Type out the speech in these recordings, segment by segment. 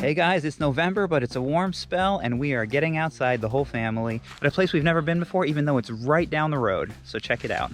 Hey guys, it's November, but it's a warm spell and we are getting outside, the whole family, at a place we've never been before, even though it's right down the road. So check it out.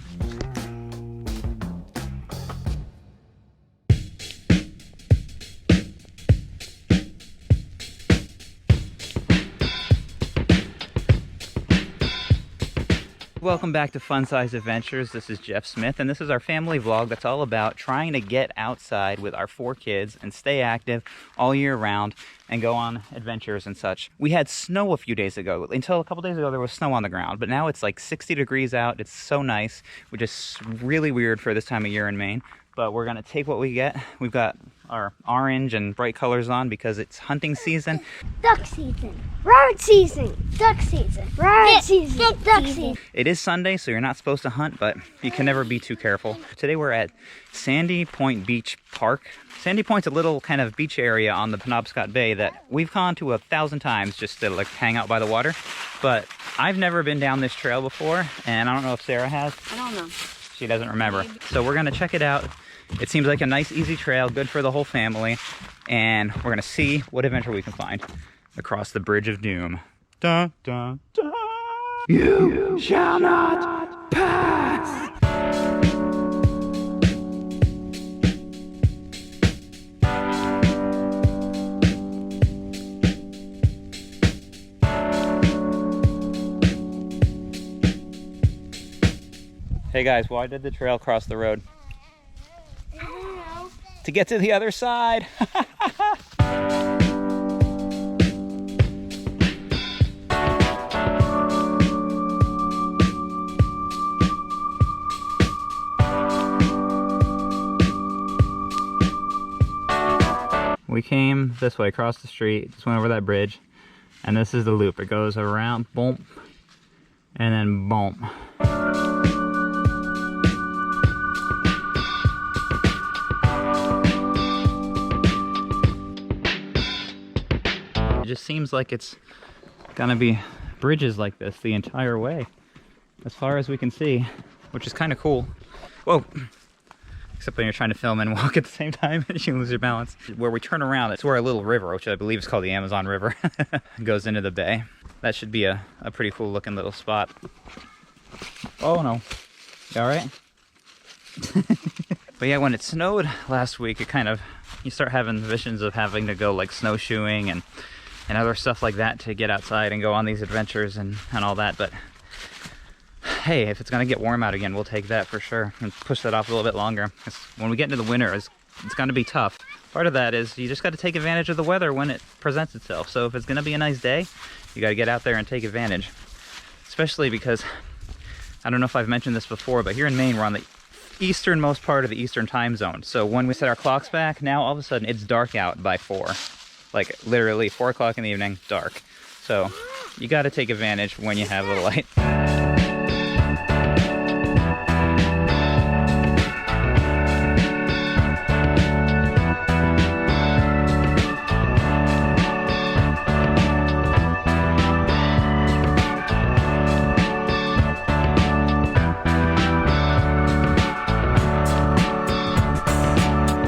Welcome back to Fun Size Adventures. This is Jeff Smith, and this is our family vlog that's all about trying to get outside with our 4 kids and stay active all year round and go on adventures and such. We had snow a few days ago. Until a couple days ago, there was snow on the ground, but now it's like 60 degrees out. It's so nice, which is really weird for this time of year in Maine. But we're gonna take what we get. We've got our orange and bright colors on because it's hunting season. Duck season, rabbit season, duck season, rabbit season, duck season. It is Sunday, so you're not supposed to hunt, but you can never be too careful. Today we're at Sandy Point Beach Park. Sandy Point's a little kind of beach area on the Penobscot Bay that we've gone to 1,000 times just to like hang out by the water. But I've never been down this trail before, and I don't know if Sarah has. I don't know. She doesn't remember. So we're gonna check it out. It seems like a nice, easy trail, good for the whole family. And we're gonna see what adventure we can find across the Bridge of Doom. Dun, dun, dun. You shall not pass! Hey guys, why did the trail cross the road? I don't know. To get to the other side. We came this way, across the street, just went over that bridge, and this is the loop. It goes around, boom, and then boom. It just seems like it's gonna be bridges like this the entire way, as far as we can see, which is kind of cool. Whoa! Except when you're trying to film and walk at the same time, you lose your balance. Where we turn around, it's where a little river, which I believe is called the Amazon River, goes into the bay. That should be a pretty cool looking little spot. Oh no. You alright? But yeah, when it snowed last week, it kind of, you start having visions of having to go like snowshoeing and other stuff like that to get outside and go on these adventures and all that. But hey, if it's gonna get warm out again, we'll take that for sure and push that off a little bit longer. When we get into the winter, it's gonna be tough. Part of that is you just got to take advantage of the weather when it presents itself. So if it's gonna be a nice day, you got to get out there and take advantage. Especially because, I don't know if I've mentioned this before, but here in Maine, we're on the easternmost part of the Eastern time zone. So when we set our clocks back, now all of a sudden it's dark out by 4. Like literally 4 o'clock in the evening, dark. So you got to take advantage when you have the light.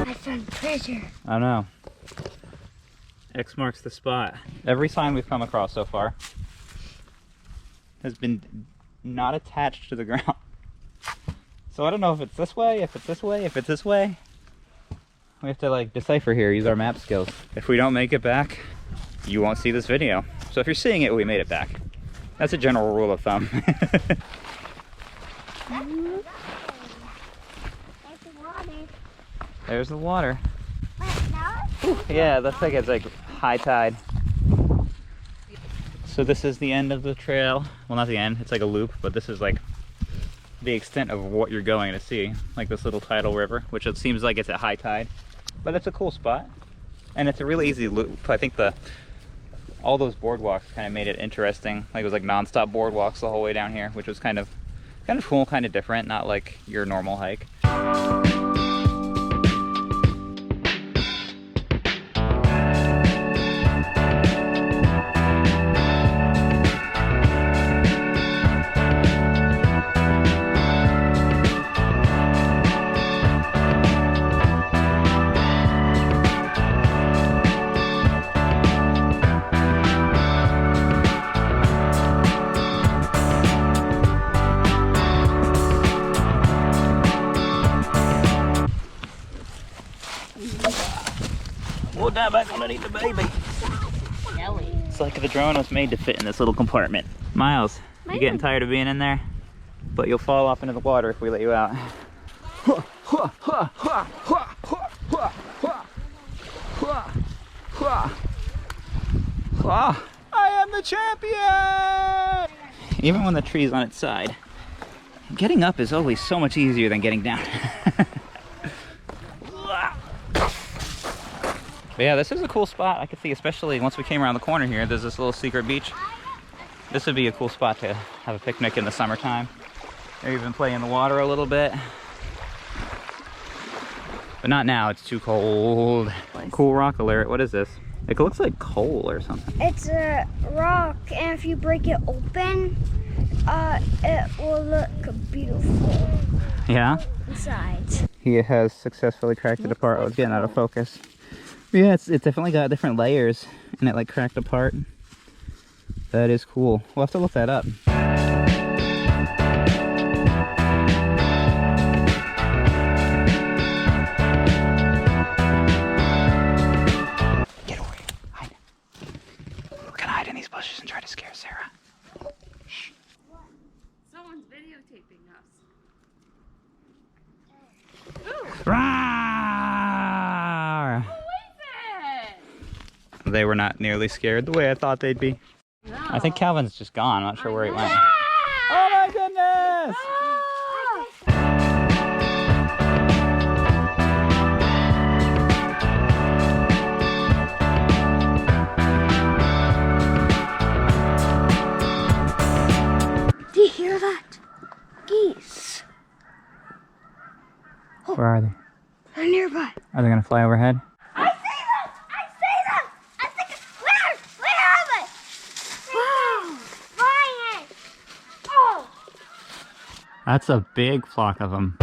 I found treasure. I know. X marks the spot. Every sign we've come across so far has been not attached to the ground. So I don't know if it's this way, if it's this way, if it's this way. We have to like decipher here, use our map skills. If we don't make it back, you won't see this video. So if you're seeing it, we made it back. That's a general rule of thumb. There's the water. Yeah, that's like it's like high tide. So this is the end of the trail. Well, not the end, it's like a loop, but this is like the extent of what you're going to see. Like this little tidal river, which it seems like it's at high tide. But it's a cool spot. And it's a really easy loop. I think all those boardwalks kind of made it interesting. Like it was like non-stop boardwalks the whole way down here, which was kind of cool, kind of different, not like your normal hike. We'll dive back underneath the baby. It's like the drone was made to fit in this little compartment. Miles, you getting tired of being in there? But you'll fall off into the water if we let you out. I am the champion! Even when the tree's on its side, getting up is always so much easier than getting down. But yeah, this is a cool spot. I could see, especially once we came around the corner here, there's this little secret beach. This would be a cool spot to have a picnic in the summertime. Or even play in the water a little bit. But not now, it's too cold. Cool rock alert, what is this? It looks like coal or something. It's a rock, and if you break it open, it will look beautiful. Yeah? Inside. He has successfully cracked it apart. I was getting out of focus. Yeah, it's definitely got different layers, and it like cracked apart. That is cool. We'll have to look that up. Get away. Hide. We're gonna hide in these bushes and try to scare Sarah. Shh. Someone's videotaping us. Rawr! They were not nearly scared the way I thought they'd be. No. I think Calvin's just gone. I'm not sure where he went. Oh my goodness! Do you hear that? Geese. Where are they? They're nearby. Are they gonna fly overhead? I see them! I see them! I think where are they? Wow! Flying! Oh! That's a big flock of them.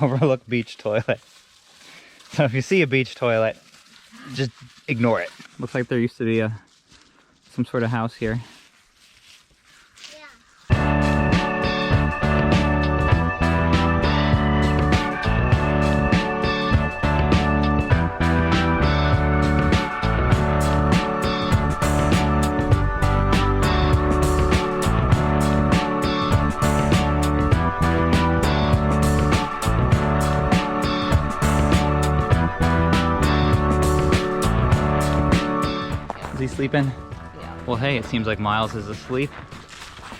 Overlook beach toilet. So if you see a beach toilet, just ignore it. Looks like there used to be some sort of house here. Is he sleeping? Yeah. Well, hey, it seems like Miles is asleep.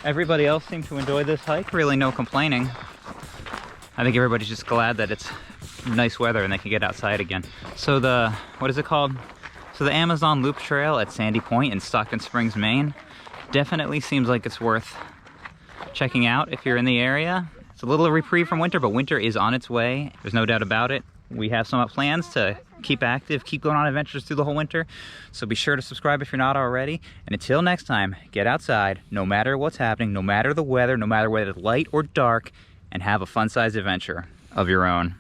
Everybody else seemed to enjoy this hike. Really no complaining. I think everybody's just glad that it's nice weather and they can get outside again. So what is it called? So the Amazon Loop Trail at Sandy Point in Stockton Springs, Maine, definitely seems like it's worth checking out if you're in the area. It's a little reprieve from winter, but winter is on its way. There's no doubt about it. We have some plans to keep active, keep going on adventures through the whole winter. So be sure to subscribe if you're not already. And until next time, get outside, no matter what's happening, no matter the weather, no matter whether it's light or dark, and have a fun-sized adventure of your own.